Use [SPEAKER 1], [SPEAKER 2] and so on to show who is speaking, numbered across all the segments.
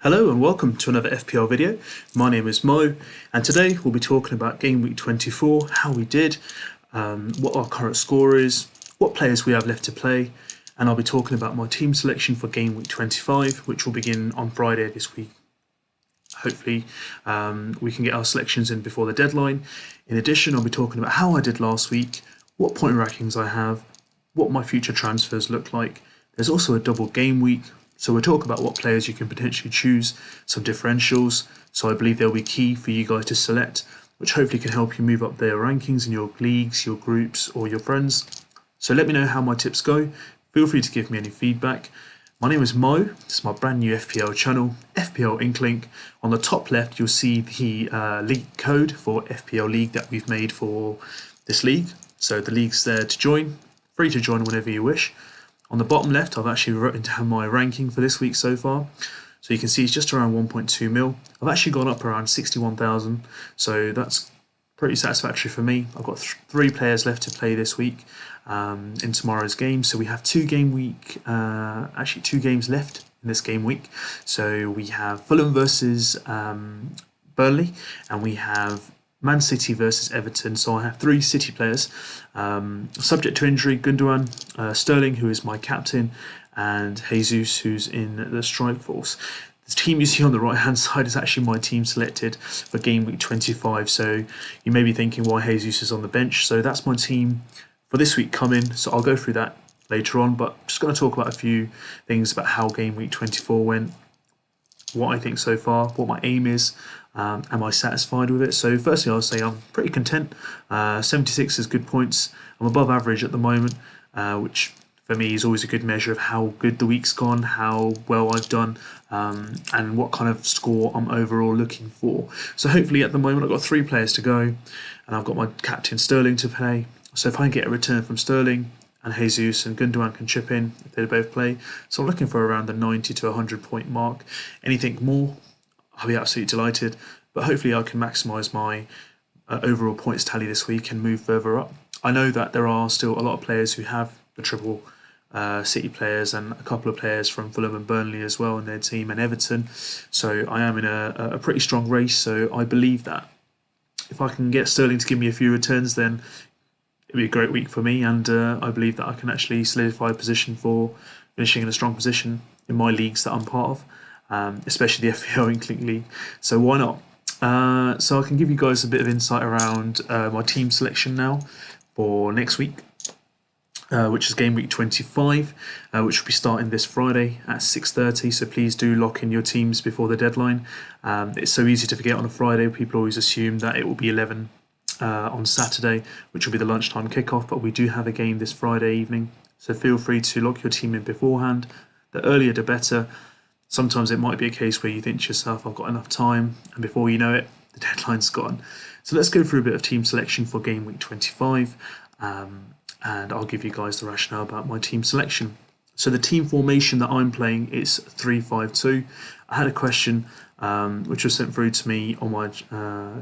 [SPEAKER 1] Hello and welcome to another FPL video. My name is Mo and today we'll be talking about Game Week 24, how we did, what our current score is, what players we have left to play, and I'll be talking about my team selection for Game Week 25, which will begin on Friday this week. Hopefully we can get our selections in before the deadline. In addition, I'll be talking about how I did last week, what point rankings I have, what my future transfers look like. There's also a double game week, so we'll talk about what players you can potentially choose, some differentials, so I believe they'll be key for you guys to select, which hopefully can help you move up their rankings in your leagues, your groups or your friends. So let me know how my tips go, feel free to give me any feedback. My name is Mo, this is my brand new FPL channel, FPL Inklink. On the top left you'll see the league code for FPL League that we've made for this league, so the league's there to join, free to join whenever you wish. On the bottom left, I've actually written down my ranking for this week so far. So you can see it's just around 1.2 mil. I've actually gone up around 61,000, so that's pretty satisfactory for me. I've got 3 players left to play this week in tomorrow's game. So we have two games left in this game week. So we have Fulham versus Burnley, and we have Man City versus Everton. So I have 3 City players. Subject to injury, Gundogan, Sterling, who is my captain, and Jesus, who's in the strike force. The team you see on the right hand side is actually my team selected for Game Week 25. So you may be thinking why Jesus is on the bench. So that's my team for this week coming. So I'll go through that later on, but I'm just going to talk about a few things about how Game Week 24 went, what I think so far, what my aim is. Am I satisfied with it? So firstly, I'll say I'm pretty content. 76 is good points. I'm above average at the moment, which for me is always a good measure of how good the week's gone, how well I've done, and what kind of score I'm overall looking for. So hopefully at the moment I've got 3 players to go, and I've got my captain Sterling to play. So if I can get a return from Sterling, and Jesus and Gundogan can chip in if they both play. So I'm looking for around the 90 to 100 point mark. Anything more, I'll be absolutely delighted, but hopefully I can maximise my overall points tally this week and move further up. I know that there are still a lot of players who have the triple City players and a couple of players from Fulham and Burnley as well in their team, and Everton, so I am in a pretty strong race. So I believe that if I can get Sterling to give me a few returns, then it'll be a great week for me, and I believe that I can actually solidify a position for finishing in a strong position in my leagues that I'm part of. Especially the FPL Inklink League, so why not? So I can give you guys a bit of insight around my team selection now for next week, which is Game Week 25, which will be starting this Friday at 6:30. So please do lock in your teams before the deadline. It's so easy to forget on a Friday. People always assume that it will be 11 on Saturday, which will be the lunchtime kickoff, but we do have a game this Friday evening. So feel free to lock your team in beforehand. The earlier the better. Sometimes it might be a case where you think to yourself, I've got enough time, and before you know it, the deadline's gone. So let's go through a bit of team selection for Game Week 25, and I'll give you guys the rationale about my team selection. So the team formation that I'm playing is 3-5-2. I had a question which was sent through to me on my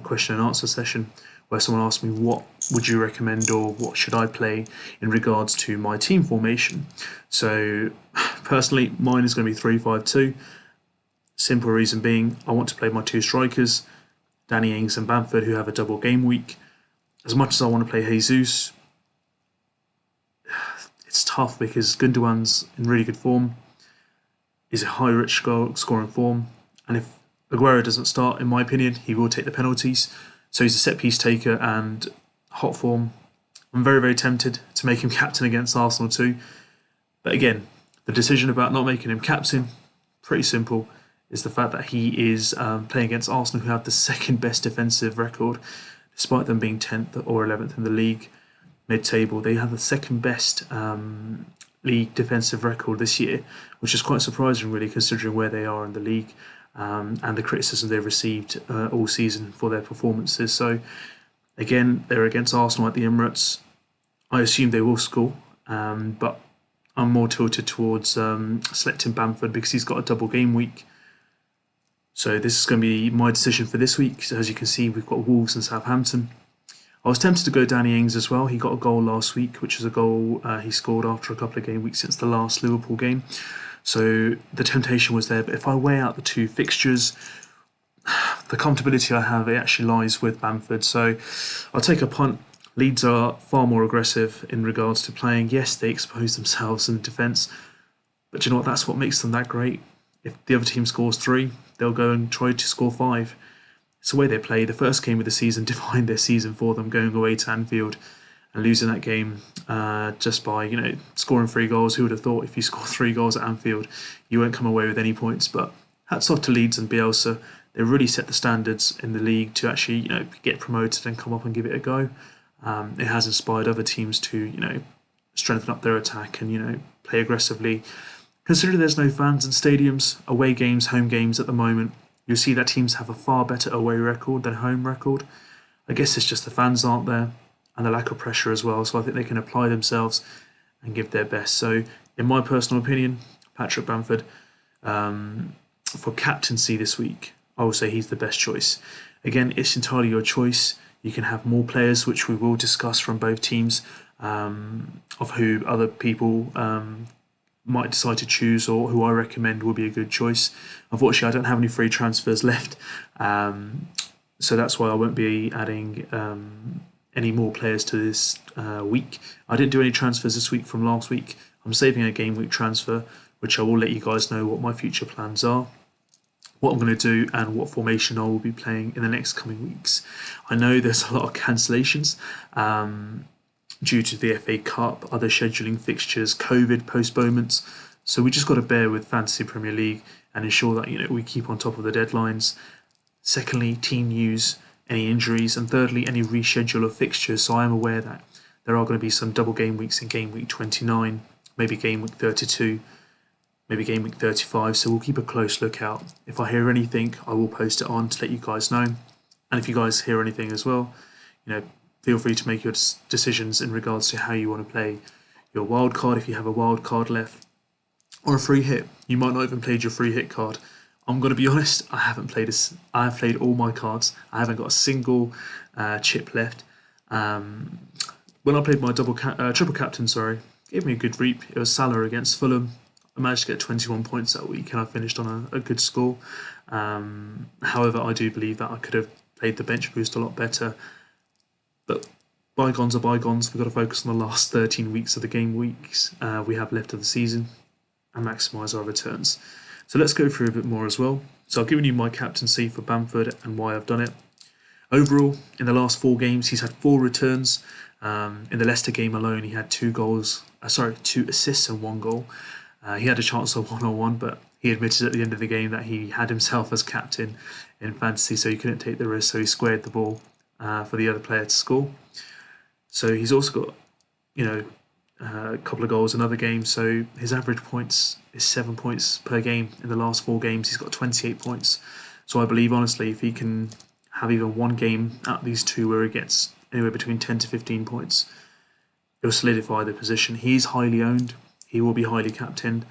[SPEAKER 1] question and answer session, where someone asked me what would you recommend or what should I play in regards to my team formation. So personally, mine is going to be 3-5-2. Simple reason being, I want to play my 2 strikers, Danny Yings and Bamford, who have a double game week. As much as I want to play Jesus, it's tough because Gundogan's in really good form, is a high rich scoring form, and if Aguero doesn't start, in my opinion, he will take the penalties. So he's a set piece taker and hot form. I'm very, very tempted to make him captain against Arsenal too. But again, the decision about not making him captain, pretty simple, is the fact that he is playing against Arsenal, who have the second best defensive record, despite them being 10th or 11th in the league, mid-table. They have the second best league defensive record this year, which is quite surprising really, considering where they are in the league. And the criticism they've received all season for their performances. So again, they're against Arsenal at the Emirates. I assume they will score, but I'm more tilted towards selecting Bamford because he's got a double game week. So this is going to be my decision for this week. So as you can see, we've got Wolves and Southampton. I was tempted to go Danny Ings as well. He got a goal last week, which is a goal he scored after a couple of game weeks since the last Liverpool game. So the temptation was there. But if I weigh out the two fixtures, the comfortability I have, it actually lies with Bamford. So I'll take a punt. Leeds are far more aggressive in regards to playing. Yes, they expose themselves in defence, but do you know what? That's what makes them that great. If the other team scores 3, they'll go and try to score 5. It's the way they play. The first game of the season defined their season for them, going away to Anfield and losing that game just by scoring 3 goals. Who would have thought if you score 3 goals at Anfield, you won't come away with any points? But hats off to Leeds and Bielsa. They really set the standards in the league to actually get promoted and come up and give it a go. It has inspired other teams to strengthen up their attack and play aggressively. Considering there's no fans in stadiums, away games, home games at the moment, you'll see that teams have a far better away record than home record. I guess it's just the fans aren't there and the lack of pressure as well. So I think they can apply themselves and give their best. So in my personal opinion, Patrick Bamford, for captaincy this week, I will say he's the best choice. Again, it's entirely your choice. You can have more players, which we will discuss from both teams, of who other people might decide to choose or who I recommend will be a good choice. Unfortunately, I don't have any free transfers left, so that's why I won't be adding any more players to this week. I didn't do any transfers this week from last week. I'm saving a game week transfer, which I will let you guys know what my future plans are, what I'm going to do and what formation I will be playing in the next coming weeks. I know there's a lot of cancellations due to the FA Cup, other scheduling fixtures, COVID postponements. So we just got to bear with Fantasy Premier League and ensure that we keep on top of the deadlines. Secondly, team news, any injuries, and thirdly, any reschedule of fixtures. So I am aware that there are going to be some double game weeks in game week 29, maybe game week 32. Maybe game week 35, so we'll keep a close lookout. If I hear anything, I will post it on to let you guys know. And if you guys hear anything as well, feel free to make your decisions in regards to how you want to play your wild card, if you have a wild card left, or a free hit. You might not even played your free hit card. I'm going to be honest, I haven't played this. I have played all my cards. I haven't got a single chip left. When I played my triple captain, gave me a good reap. It was Salah against Fulham. I managed to get 21 points that week and I finished on a good score. However, I do believe that I could have played the bench boost a lot better. But bygones are bygones. We've got to focus on the last 13 weeks of the game weeks we have left of the season and maximise our returns. So let's go through a bit more as well. So I've given you my captaincy for Bamford and why I've done it. Overall, in the last 4 games, he's had 4 returns. In the Leicester game alone, he had 2 assists and 1 goal. He had a chance of 1-on-1, but he admitted at the end of the game that he had himself as captain in fantasy, so he couldn't take the risk, so he squared the ball for the other player to score. So he's also got, a couple of goals in other games, so his average points is 7 points per game. In the last 4 games, he's got 28 points. So I believe, honestly, if he can have even one game out of these 2 where he gets anywhere between 10 to 15 points, it will solidify the position. He's highly owned. He will be highly captained,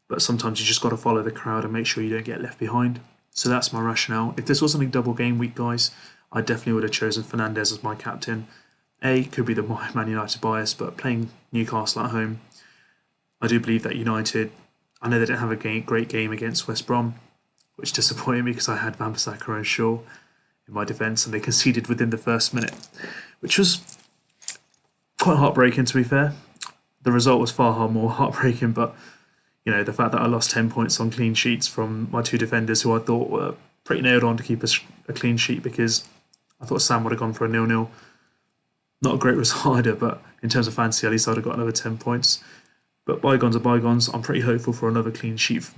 [SPEAKER 1] but sometimes you just got to follow the crowd and make sure you don't get left behind. So that's my rationale. If this wasn't a double game week, guys, I definitely would have chosen Fernandes as my captain. Could be the Man United bias, but playing Newcastle at home, I do believe that United, I know they didn't have a great game against West Brom, which disappointed me because I had Van Bissaka and Shaw in my defence and they conceded within the first minute, which was quite heartbreaking, to be fair. The result was far more heartbreaking, but the fact that I lost 10 points on clean sheets from my 2 defenders who I thought were pretty nailed on to keep a clean sheet, because I thought Sam would have gone for a 0-0. Not a great result either, but in terms of fantasy, at least I'd have got another 10 points. But bygones are bygones. I'm pretty hopeful for another clean sheet.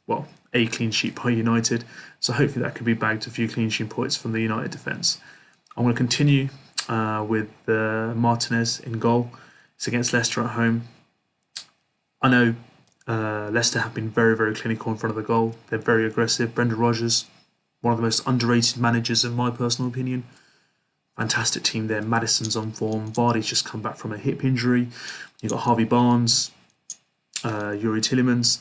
[SPEAKER 1] Well, a clean sheet by United. So hopefully that could be bagged a few clean sheet points from the United defence. I'm going to continue with Martinez in goal. It's against Leicester at home. I know Leicester have been very, very clinical in front of the goal. They're very aggressive. Brendan Rodgers, one of the most underrated managers in my personal opinion. Fantastic team there. Maddison's on form. Vardy's just come back from a hip injury. You've got Harvey Barnes, Yuri Tillemans,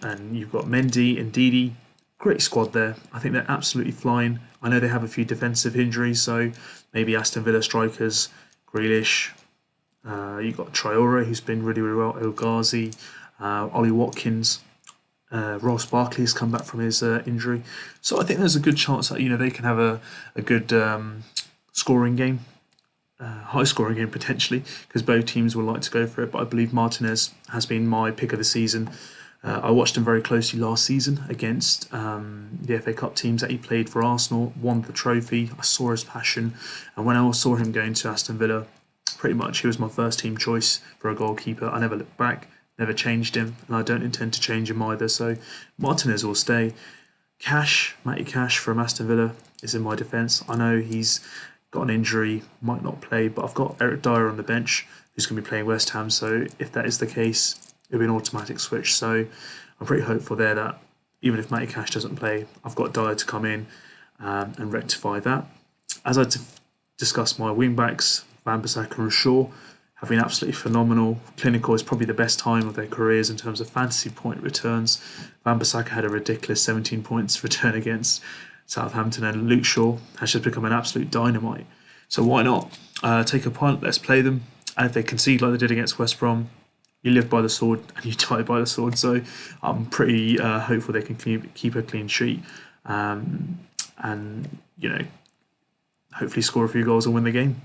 [SPEAKER 1] and you've got Mendy and Didi. Great squad there. I think they're absolutely flying. I know they have a few defensive injuries, so maybe Aston Villa strikers, Grealish. You've got Traore, who's been really, really well. El Ghazi. Ollie Watkins, Ross Barkley has come back from his injury. So I think there's a good chance that they can have a good scoring game, high scoring game potentially, because both teams will like to go for it. But I believe Martinez has been my pick of the season. I watched him very closely last season against the FA Cup teams that he played for Arsenal, won the trophy. I saw his passion, and when I saw him going to Aston Villa, pretty much he was my first team choice for a goalkeeper. I never looked back, never changed him, and I don't intend to change him either. So Martinez will stay. Matty Cash from Aston Villa is in my defence. I know he's got an injury, might not play, but I've got Eric Dyer on the bench who's going to be playing West Ham. So if that is the case, it'll be an automatic switch. So I'm pretty hopeful there that even if Matty Cash doesn't play, I've got Dyer to come in and rectify that. As I discussed, my wing backs, Van Bissaka and Shaw, have been absolutely phenomenal. Clinical is probably the best time of their careers in terms of fantasy point returns. Van Bissaka had a ridiculous 17 points return against Southampton, and Luke Shaw has just become an absolute dynamite. So why not take a punt? Let's play them. And if they concede like they did against West Brom, you live by the sword and you die by the sword. So I'm pretty hopeful they can keep a clean sheet, and hopefully score a few goals and win the game.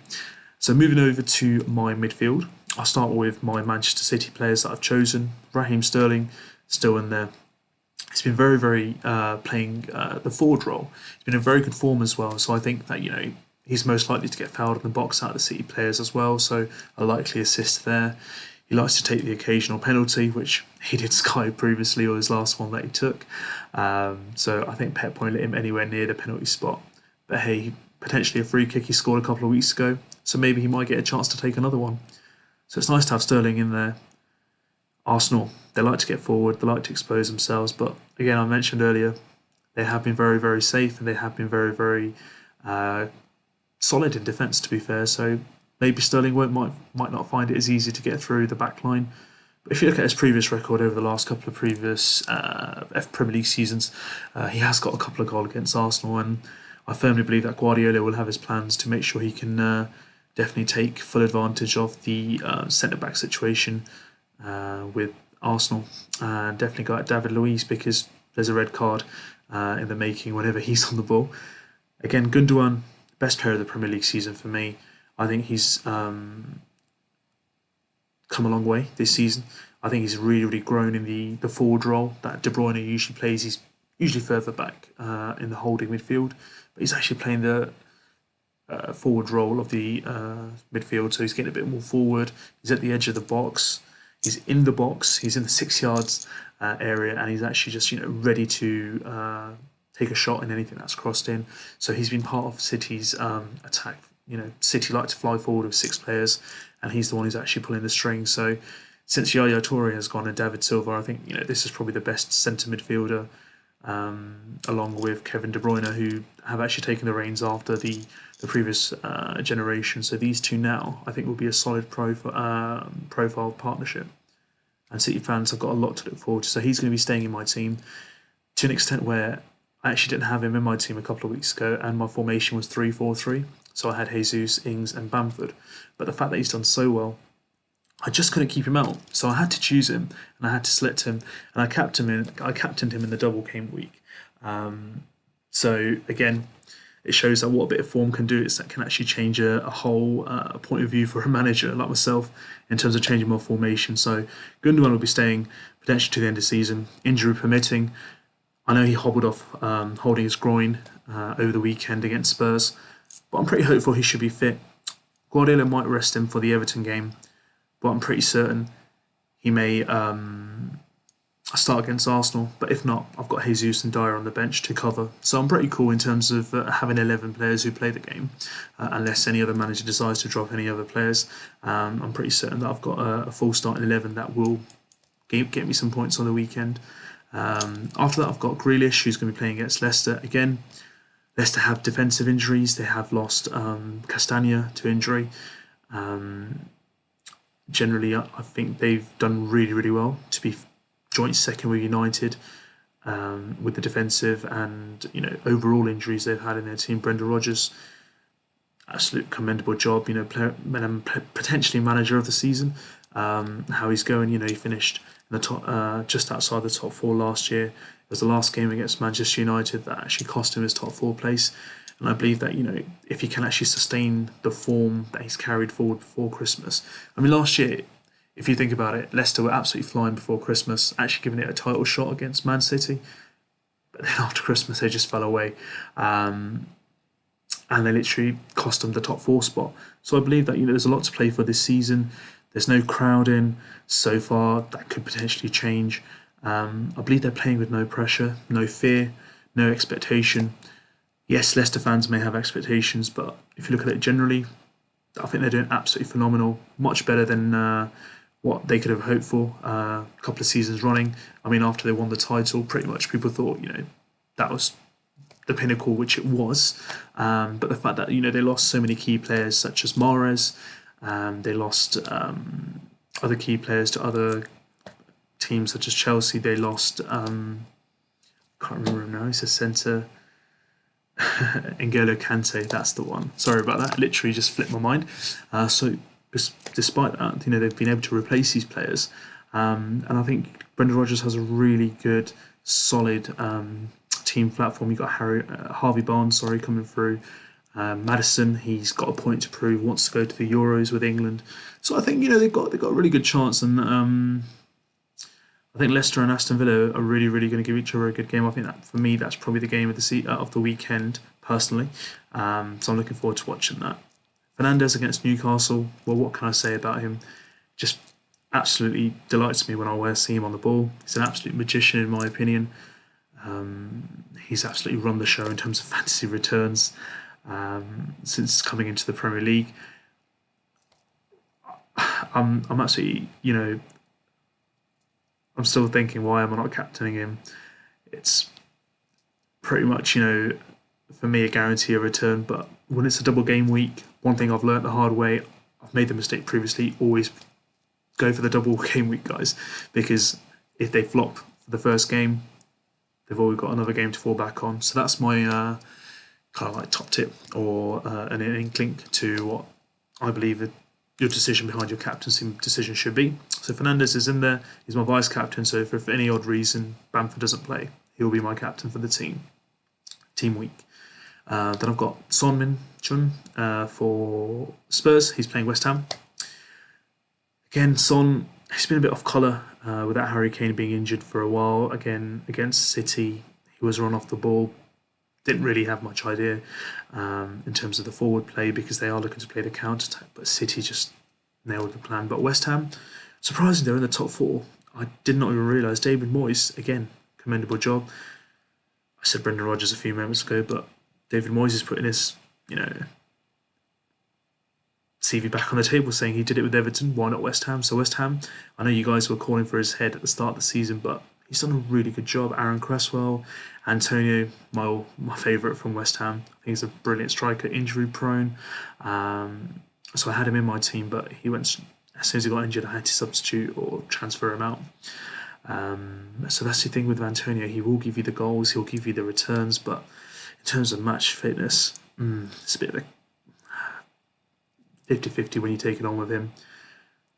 [SPEAKER 1] So moving over to my midfield, I'll start with my Manchester City players that I've chosen. Raheem Sterling, still in there. He's been very, very playing the forward role. He's been in very good form as well. So I think that, he's most likely to get fouled in the box out of the City players as well. So a likely assist there. He likes to take the occasional penalty, which he did Sky previously, or his last one that he took. So I think Pep won't let him anywhere near the penalty spot. But hey, potentially a free kick he scored a couple of weeks ago. So maybe he might get a chance to take another one. So it's nice to have Sterling in there. Arsenal, they like to get forward, they like to expose themselves. But again, I mentioned earlier, they have been very, very safe and they have been very, very solid in defence, to be fair. So maybe Sterling might not find it as easy to get through the back line. But if you look at his previous record over the last couple of previous Premier League seasons, he has got a couple of goals against Arsenal, and I firmly believe that Guardiola will have his plans to make sure he can definitely take full advantage of the centre-back situation with Arsenal, and definitely go at David Luiz, because there's a red card in the making whenever he's on the ball. Again, Gundogan, best player of the Premier League season for me. I think he's come a long way this season. I think he's really, really grown in the forward role that De Bruyne usually plays. He's usually further back in the holding midfield, but he's actually playing the forward role of the midfield, so he's getting a bit more forward. He's at the edge of the box. He's in the box. He's in the 6 yards area, and he's actually just ready to take a shot in anything that's crossed in. So he's been part of City's attack. City like to fly forward with 6 players, and he's the one who's actually pulling the strings. So since Yaya Toure has gone and David Silva, I think this is probably the best centre midfielder, along with Kevin De Bruyne, who have actually taken the reins after the previous generation. So these two now, I think, will be a solid profile partnership. And City fans have got a lot to look forward to. So he's going to be staying in my team to an extent where I actually didn't have him in my team a couple of weeks ago, and my formation was 3-4-3. So I had Jesus, Ings, and Bamford. But the fact that he's done so well, I just couldn't keep him out. So I had to choose him, and I had to select him, and I captained him in the double game week. So again, it shows that what a bit of form can do is that can actually change a whole point of view for a manager like myself in terms of changing my formation. So Gundogan will be staying potentially to the end of the season, injury permitting. I know he hobbled off holding his groin over the weekend against Spurs, but I'm pretty hopeful he should be fit. Guardiola might rest him for the Everton game, but I'm pretty certain he may start against Arsenal. But if not, I've got Jesus and Dyer on the bench to cover. So I'm pretty cool in terms of having 11 players who play the game, unless any other manager decides to drop any other players. I'm pretty certain that I've got a full starting 11 that will get me some points on the weekend. After that, I've got Grealish, who's going to be playing against Leicester again. Leicester have defensive injuries. They have lost Castagna to injury. Generally, I think they've done really, really well to be joint second with United with the defensive and overall injuries they've had in their team. Brendan Rodgers, absolute commendable job. Potentially manager of the season. How he's going. He finished in the top, just outside the top four last year. It was the last game against Manchester United that actually cost him his top four place. And I believe that, if he can actually sustain the form that he's carried forward before Christmas. I mean, last year, if you think about it, Leicester were absolutely flying before Christmas, actually giving it a title shot against Man City. But then after Christmas, they just fell away. And they literally cost them the top four spot. So I believe that, there's a lot to play for this season. There's no crowd in so far. That could potentially change. I believe they're playing with no pressure, no fear, no expectation. Yes, Leicester fans may have expectations, but if you look at it generally, I think they're doing absolutely phenomenal. Much better than what they could have hoped for a couple of seasons running. I mean, after they won the title, pretty much people thought, that was the pinnacle, which it was. But the fact that, they lost so many key players such as Mahrez, they lost other key players to other teams such as Chelsea. They lost, I can't remember him now, he's a centre, N'Golo Kante, that's the one. Sorry about that, literally just flipped my mind. So despite that, they've been able to replace these players. And I think Brendan Rodgers has a really good, solid team platform. You've got Harvey Barnes, coming through. Maddison, he's got a point to prove, wants to go to the Euros with England. So I think they've got a really good chance, and I think Leicester and Aston Villa are really, really going to give each other a good game. I think that for me, that's probably the game of the weekend personally. So I'm looking forward to watching that. Fernandes against Newcastle. Well, what can I say about him? Just absolutely delights me when I see him on the ball. He's an absolute magician in my opinion. He's absolutely run the show in terms of fantasy returns since coming into the Premier League. I'm absolutely, I'm still thinking, why am I not captaining him? It's pretty much, for me, a guarantee of return. But when it's a double game week, one thing I've learned the hard way, I've made the mistake previously, always go for the double game week guys, because if they flop for the first game, they've always got another game to fall back on. So that's my kind of like top tip, or an inkling to what I believe your decision behind your captaincy decision should be. So Fernandes is in there. He's my vice captain. So if for any odd reason Bamford doesn't play, he'll be my captain for the team week. Then I've got Son Min-chun for Spurs. He's playing West Ham. Again, Son, he's been a bit off colour without Harry Kane being injured for a while. Again, against City, he was run off the ball. Didn't really have much idea in terms of the forward play, because they are looking to play the counter-attack, but City just nailed the plan. But West Ham, surprisingly, they're in the top four. I did not even realise. David Moyes, again, commendable job. I said Brendan Rodgers a few moments ago, but David Moyes is putting his, CV back on the table, saying he did it with Everton. Why not West Ham? So West Ham, I know you guys were calling for his head at the start of the season, but he's done a really good job. Aaron Cresswell, Antonio, my favourite from West Ham. I think he's a brilliant striker, injury prone. So I had him in my team, but he went, as soon as he got injured, I had to substitute or transfer him out. So that's the thing with Antonio. He will give you the goals, he'll give you the returns, but in terms of match fitness, it's a bit of a 50-50 when you take it on with him.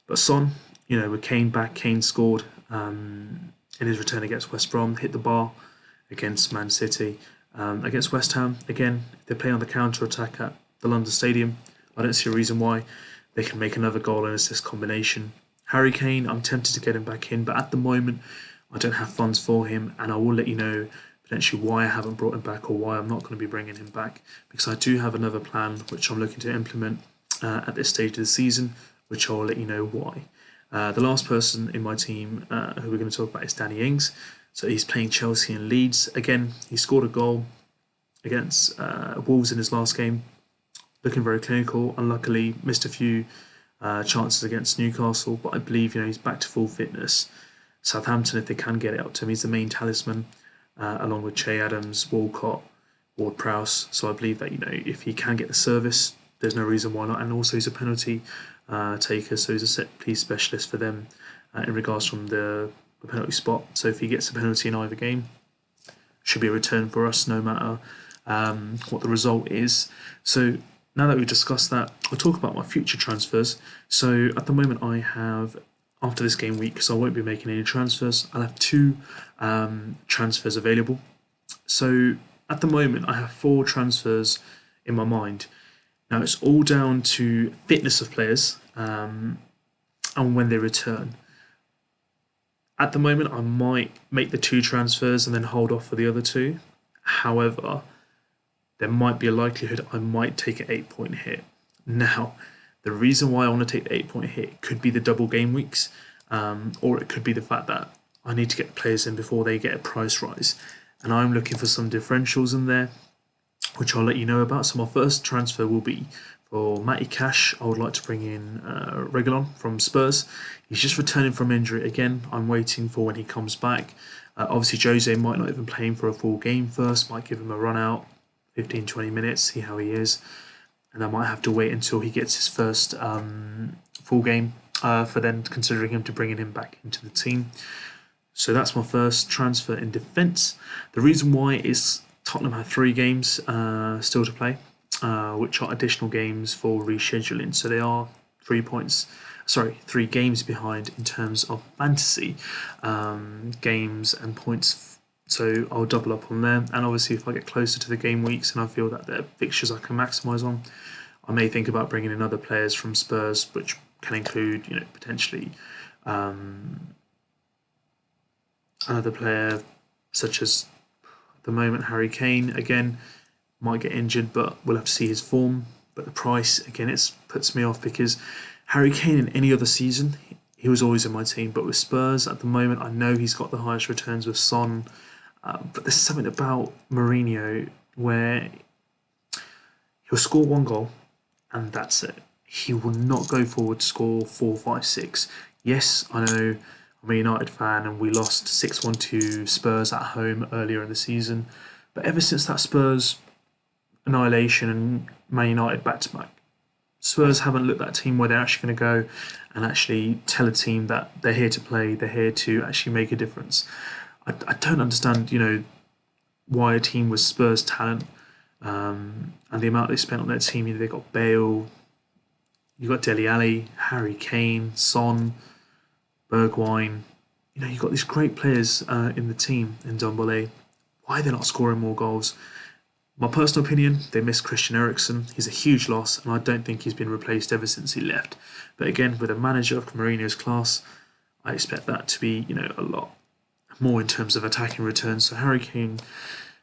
[SPEAKER 1] But Son, with Kane back, Kane scored in his return against West Brom, hit the bar against Man City. Against West Ham, again, they play on the counter-attack at the London Stadium. I don't see a reason why they can make another goal and assist combination. Harry Kane, I'm tempted to get him back in, but at the moment, I don't have funds for him, and I will let you know potentially why I haven't brought him back, or why I'm not going to be bringing him back, because I do have another plan which I'm looking to implement at this stage of the season, which I'll let you know why. The last person in my team who we're going to talk about is Danny Ings. So he's playing Chelsea and Leeds. Again, he scored a goal against Wolves in his last game, looking very clinical. Unluckily, missed a few chances against Newcastle, but I believe he's back to full fitness. Southampton, if they can get it up to him, he's the main talisman, along with Che Adams, Walcott, Ward-Prowse. So I believe that if he can get the service, there's no reason why not. And also he's a penalty taker, so he's a set piece specialist for them in regards from the penalty spot. So if he gets a penalty in either game, should be a return for us no matter what the result is. So now that we've discussed that, I'll talk about my future transfers. So at the moment I have after this game week, because I won't be making any transfers. I'll have 2 transfers available. So at the moment, I have 4 transfers in my mind. Now it's all down to fitness of players and when they return. At the moment, I might make the 2 transfers and then hold off for the other 2. However, there might be a likelihood I might take an 8-point hit. Now, the reason why I want to take the 8-point hit could be the double game weeks, or it could be the fact that I need to get the players in before they get a price rise. And I'm looking for some differentials in there, which I'll let you know about. So my first transfer will be for Matty Cash. I would like to bring in Reguilon from Spurs. He's just returning from injury. Again, I'm waiting for when he comes back. Obviously, Jose might not even play him for a full game first. Might give him a run out, 15-20 minutes, see how he is. And I might have to wait until he gets his first full game for then considering him to bringing him back into the team. So that's my first transfer in defence. The reason why is Tottenham have 3 games still to play, which are additional games for rescheduling. So they are 3 games behind in terms of fantasy games and points. So I'll double up on them. And obviously, if I get closer to the game weeks and I feel that there are fixtures I can maximise on, I may think about bringing in other players from Spurs, which can include, potentially another player such as, at the moment, Harry Kane. Again, might get injured, but we'll have to see his form. But the price, again, it puts me off because Harry Kane in any other season, he was always in my team. But with Spurs at the moment, I know he's got the highest returns with Son. But there's something about Mourinho where he'll score 1 goal and that's it. He will not go forward to score 4, 5, 6. Yes, I know I'm a United fan and we lost 6-1 to Spurs at home earlier in the season. But ever since that Spurs annihilation and Man United back-to-back, Spurs haven't looked that team where they're actually going to go and actually tell a team that they're here to play, they're here to actually make a difference. I don't understand, why a team with Spurs talent and the amount they spent on their team. They got Bale, you got Dele Alli, Harry Kane, Son, Bergwijn. You've got these great players in the team in Ndombele. Why are they not scoring more goals? My personal opinion, they miss Christian Eriksen. He's a huge loss, and I don't think he's been replaced ever since he left. But again, with a manager of Mourinho's class, I expect that to be, a lot more in terms of attacking returns. So Harry Kane,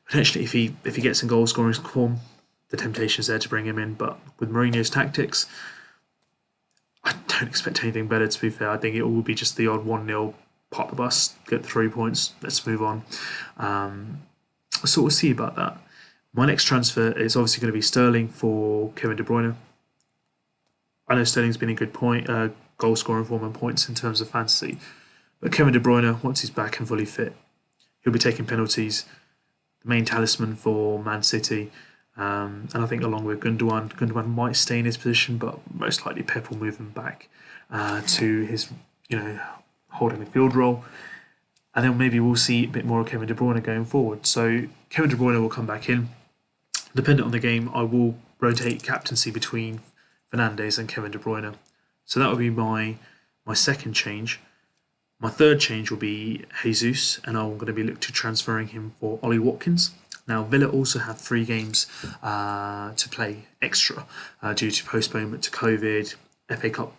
[SPEAKER 1] potentially, if he gets in goal scoring form, the temptation is there to bring him in. But with Mourinho's tactics, I don't expect anything better, to be fair. I think it will be just the odd 1-0, pop the bus, get the 3 points, let's move on. So we'll see about that. My next transfer is obviously going to be Sterling for Kevin De Bruyne. I know Sterling's been in good goal scoring form and points in terms of fantasy. But Kevin De Bruyne, once he's back and fully fit, he'll be taking penalties, the main talisman for Man City. And I think along with Gundogan might stay in his position, but most likely Pep will move him back to his, holding the field role. And then maybe we'll see a bit more of Kevin De Bruyne going forward. So Kevin De Bruyne will come back in. Dependent on the game, I will rotate captaincy between Fernandes and Kevin De Bruyne. So that would be my second change. My third change will be Jesus, and I'm going to be looking to transferring him for Ollie Watkins. Now, Villa also have 3 games to play extra due to postponement to COVID, FA Cup,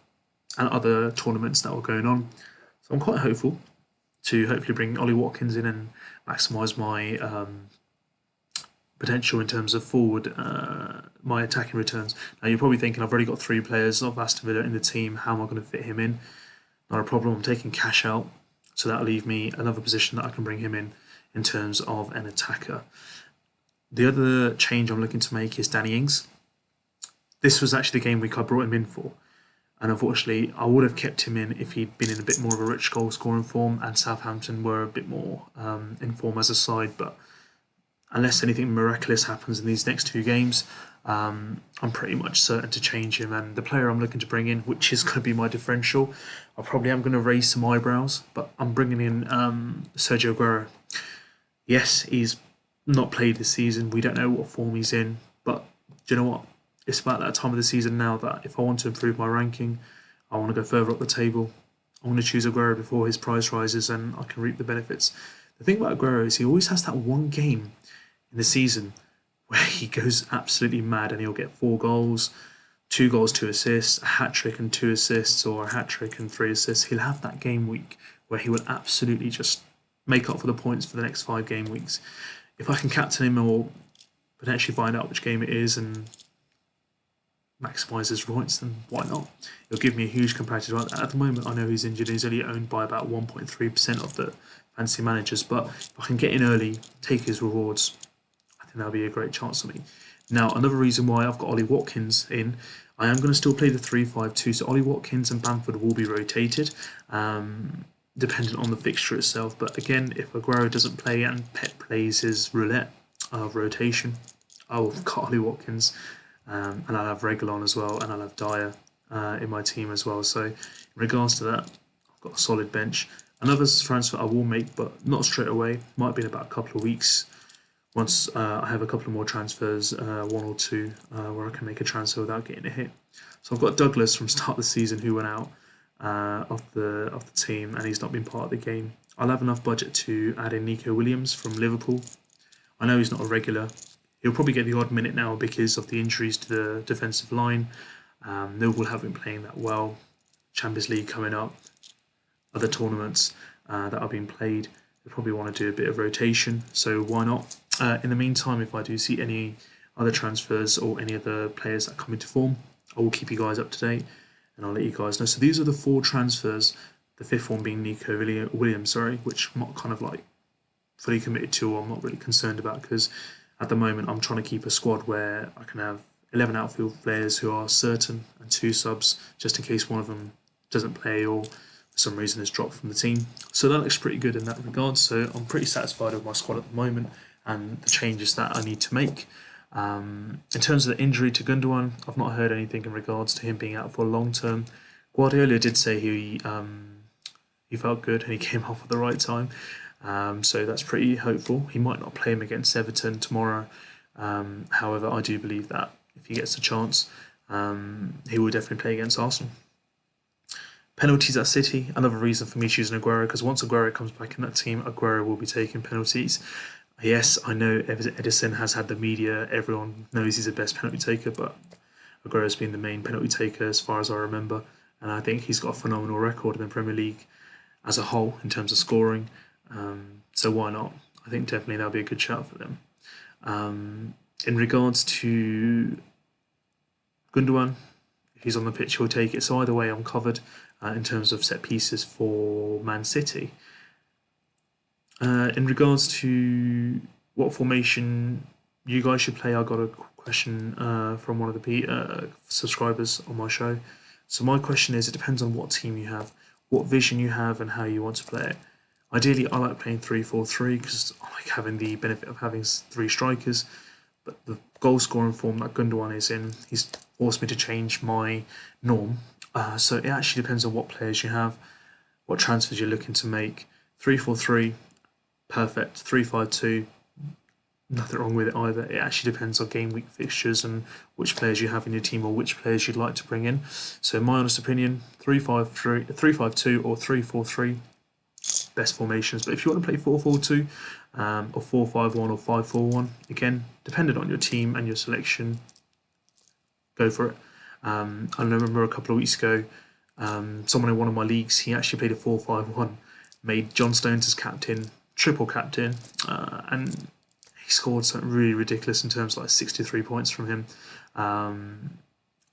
[SPEAKER 1] and other tournaments that were going on. So I'm quite hopeful to hopefully bring Ollie Watkins in and maximise my potential in terms of forward, my attacking returns. Now, you're probably thinking, I've already got 3 players of Aston Villa in the team. How am I going to fit him in? Not a problem. I'm taking cash out, so that'll leave me another position that I can bring him in terms of an attacker. The other change I'm looking to make is Danny Ings. This was actually the game week I brought him in for, and unfortunately I would have kept him in if he'd been in a bit more of a rich goal scoring form and Southampton were a bit more in form as a side. But unless anything miraculous happens in these next 2 games, I'm pretty much certain to change him. And the player I'm looking to bring in, which is going to be my differential, I probably am going to raise some eyebrows, but I'm bringing in Sergio Aguero. Yes, he's not played this season. We don't know what form he's in, but do you know what? It's about that time of the season now that if I want to improve my ranking, I want to go further up the table, I want to choose Aguero before his price rises and I can reap the benefits. The thing about Aguero is he always has that one game in the season where he goes absolutely mad and he'll get 4 goals, 2 goals, 2 assists, a hat trick and 2 assists, or a hat trick and 3 assists. He'll have that game week where he will absolutely just make up for the points for the next 5 game weeks. If I can captain him or potentially find out which game it is and maximise his points, then why not? It'll give me a huge comparative advantage. At the moment, I know he's injured. He's only owned by about 1.3% of the fantasy managers, but if I can get in early, take his rewards, I think that'll be a great chance for me. Now, another reason why I've got Ollie Watkins in, I am going to still play the 3-5-2, so Ollie Watkins and Bamford will be rotated, dependent on the fixture itself. But again, if Aguero doesn't play and Pep plays his roulette of rotation, I'll cut Ollie Watkins, and I'll have Reguilon as well, and I'll have Dyer in my team as well. So in regards to that, I've got a solid bench. Another transfer I will make, but not straight away. Might be in about a couple of weeks. Once I have a couple of more transfers, 1 or 2, where I can make a transfer without getting a hit. So I've got Douglas from start of the season who went out of the team, and he's not been part of the game. I'll have enough budget to add in Nico Williams from Liverpool. I know he's not a regular. He'll probably get the odd minute now because of the injuries to the defensive line. Liverpool haven't been playing that well. Champions League coming up, other tournaments that are being played. They probably want to do a bit of rotation, so why not? In the meantime, if I do see any other transfers or any other players that come into form, I will keep you guys up to date and I'll let you guys know. So these are the 4 transfers, the 5th one being Nico Williams, which I'm not kind of like fully committed to, or I'm not really concerned about, because at the moment I'm trying to keep a squad where I can have 11 outfield players who are certain and 2 subs, just in case one of them doesn't play or for some reason is dropped from the team. So that looks pretty good in that regard. So I'm pretty satisfied with my squad at the moment and the changes that I need to make. In terms of the injury to Gundogan, I've not heard anything in regards to him being out for a long term. Guardiola did say he felt good and he came off at the right time. So that's pretty hopeful. He might not play him against Everton tomorrow. However, I do believe that if he gets a chance, he will definitely play against Arsenal. Penalties at City, another reason for me choosing Aguero, because once Aguero comes back in that team, Aguero will be taking penalties. Yes, I know Edison has had the media, everyone knows he's the best penalty taker, but Aguero's been the main penalty taker as far as I remember, and I think he's got a phenomenal record in the Premier League as a whole in terms of scoring, so why not? I think definitely that'll be a good shout for them. In regards to Gundogan, if he's on the pitch, he'll take it, so either way I'm covered in terms of set pieces for Man City. In regards to what formation you guys should play, I got a question from one of the subscribers on my show. So my question is, it depends on what team you have, what vision you have, and how you want to play it. Ideally, I like playing 3-4-3 because I like having the benefit of having 3 strikers. But the goal scoring form that Gundogan is in, he's forced me to change my norm. So it actually depends on what players you have, what transfers you're looking to make. 3-4-3. Perfect. 3-5-2, nothing wrong with it either. It actually depends on game week fixtures and which players you have in your team or which players you'd like to bring in. So in my honest opinion, 3-5-3, 3-5-2 or 3-4-3, best formations. But if you want to play 4-4-2 or 4-5-1 or 5-4-1, again, depending on your team and your selection, go for it. I remember a couple of weeks ago, someone in one of my leagues, he actually played a 4-5-1, made John Stones his captain, triple captain, and he scored something really ridiculous in terms of like 63 points from him. And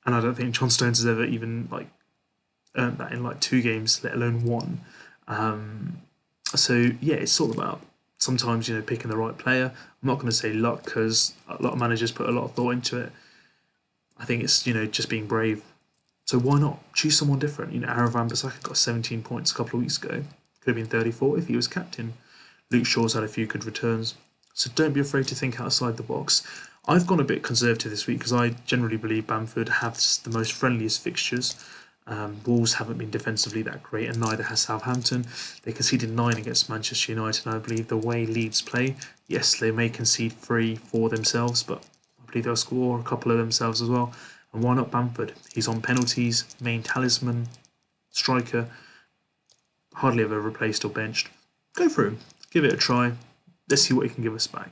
[SPEAKER 1] I don't think John Stones has ever even like earned that in like 2 games, let alone 1. So yeah, it's all about sometimes picking the right player. I'm not going to say luck because a lot of managers put a lot of thought into it. I think it's just being brave. So why not choose someone different? Aaron Wan-Bissaka got 17 points a couple of weeks ago. Could have been 34 if he was captain. Luke Shaw's had a few good returns. So don't be afraid to think outside the box. I've gone a bit conservative this week because I generally believe Bamford has the most friendliest fixtures. Wolves haven't been defensively that great, and neither has Southampton. They conceded 9 against Manchester United, and I believe the way Leeds play, yes, they may concede 3 for themselves, but I believe they'll score a couple of themselves as well. And why not Bamford? He's on penalties, main talisman, striker. hardly ever replaced or benched. Go for him. Give it a try. Let's see what he can give us back.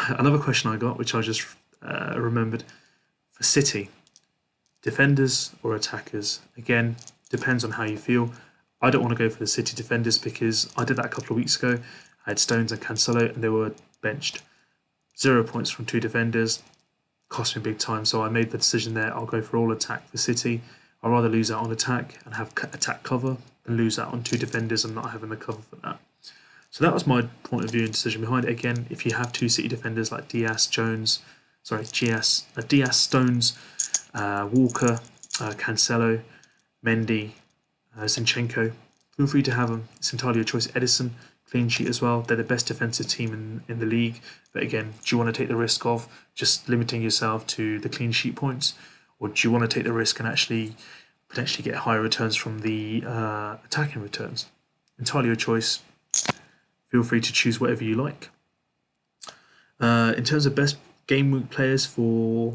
[SPEAKER 1] Another question I got, which I just remembered, for City, defenders or attackers? Again, depends on how you feel. I don't want to go for the City defenders because I did that a couple of weeks ago. I had Stones and Cancelo and they were benched. 0 points from 2 defenders. Cost me big time, so I made the decision there. I'll go for all attack for City. I'd rather lose out on attack and have attack cover than lose out on 2 defenders and not having the cover for that. So that was my point of view and decision behind it. Again, if you have 2 City defenders like Diaz, Stones, Walker, Cancelo, Mendy, Zinchenko, feel free to have them. It's entirely your choice. Edison, clean sheet as well. They're the best defensive team in the league. But again, do you want to take the risk of just limiting yourself to the clean sheet points? Or do you want to take the risk and actually potentially get higher returns from the attacking returns? Entirely your choice. Feel free to choose whatever you like. In terms of best game week players for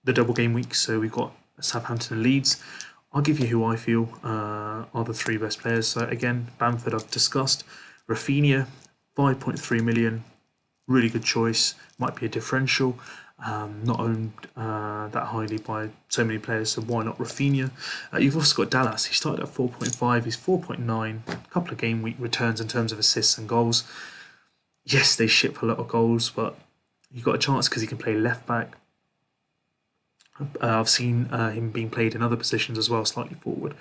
[SPEAKER 1] the double game week, so we've got Southampton and Leeds. I'll give you who I feel are the 3 best players. So again, Bamford I've discussed. Rafinha, 5.3 million, really good choice. Might be a differential. Not owned that highly by so many players, so why not Rafinha? You've also got Dallas. He started at 4.5, he's 4.9. A couple of game week returns in terms of assists and goals. Yes, they ship a lot of goals, but you've got a chance because he can play left back. I've seen him being played in other positions as well, slightly forward.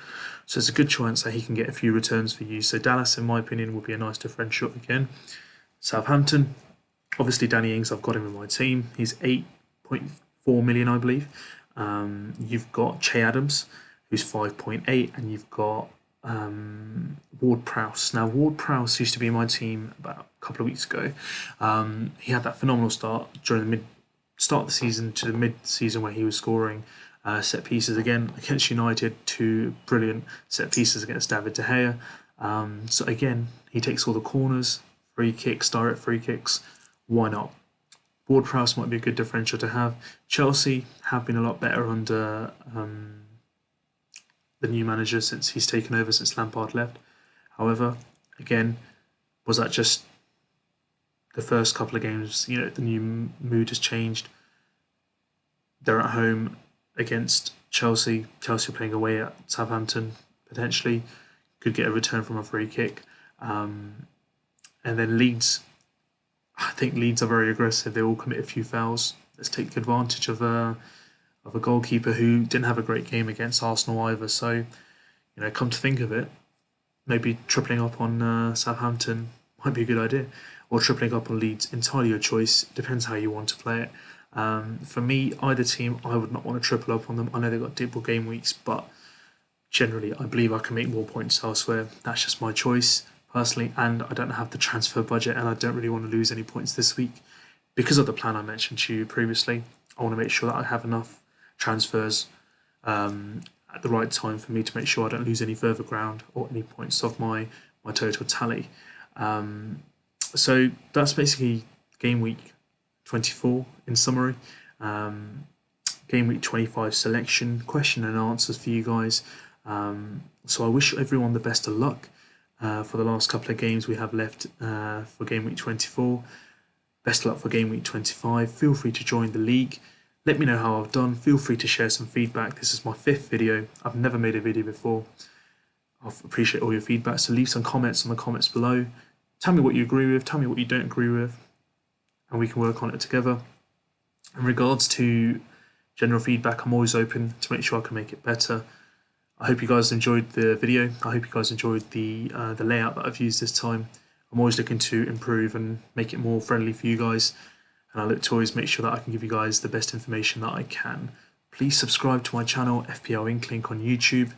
[SPEAKER 1] So it's a good chance that he can get a few returns for you. So Dallas, in my opinion, would be a nice differential again. Southampton, obviously Danny Ings, I've got him in my team. He's 8.4 million, I believe. You've got Che Adams, who's 5.8, and you've got Ward-Prowse. Now, Ward-Prowse used to be in my team about a couple of weeks ago. He had that phenomenal start during the start of the season to the mid-season where he was scoring set pieces again against United, 2 brilliant set pieces against David De Gea. So again, he takes all the corners, free kicks, direct free kicks. Why not? Ward-Prowse might be a good differential to have. Chelsea have been a lot better under the new manager since he's taken over, since Lampard left. However, again, was that just the first couple of games? You know, the new mood has changed. They're at home against Chelsea. Chelsea playing away at Southampton, potentially. Could get a return from a free kick. And then Leeds. I think Leeds are very aggressive. They all commit a few fouls. Let's take advantage of a goalkeeper who didn't have a great game against Arsenal either. So, you know, come to think of it, maybe tripling up on Southampton might be a good idea, or tripling up on Leeds. Entirely your choice. Depends how you want to play it. For me, either team, I would not want to triple up on them. I know they've got double game weeks, but generally, I believe I can make more points elsewhere. That's just my choice personally, and I don't have the transfer budget, and I don't really want to lose any points this week because of the plan I mentioned to you previously. I want to make sure that I have enough transfers at the right time for me to make sure I don't lose any further ground or any points of my total tally. So that's basically game week 24 in summary. Game week 25 selection, question and answers for you guys. So I wish everyone the best of luck for the last couple of games we have left for game week 24. Best of luck for game week 25. Feel free to join the league. Let me know how I've done. Feel free to share some feedback. This is my 5th video. I've never made a video before. I appreciate all your feedback. So leave some comments on the comments below. Tell me what you agree with. Tell me what you don't agree with. And we can work on it together. In regards to general feedback, I'm always open to make sure I can make it better. I hope you guys enjoyed the video. I hope you guys enjoyed the layout that I've used this time. I'm always looking to improve and make it more friendly for you guys. And I look to always make sure that I can give you guys the best information that I can. Please subscribe to my channel, FPL Inklink on YouTube.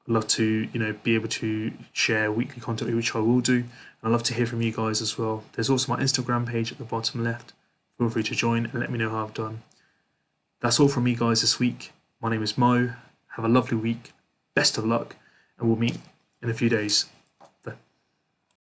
[SPEAKER 1] I'd love to, be able to share weekly content, which I will do. And I'd love to hear from you guys as well. There's also my Instagram page at the bottom left. Feel free to join and let me know how I've done. That's all from me, guys, this week. My name is Mo. Have a lovely week. Best of luck. And we'll meet in a few days.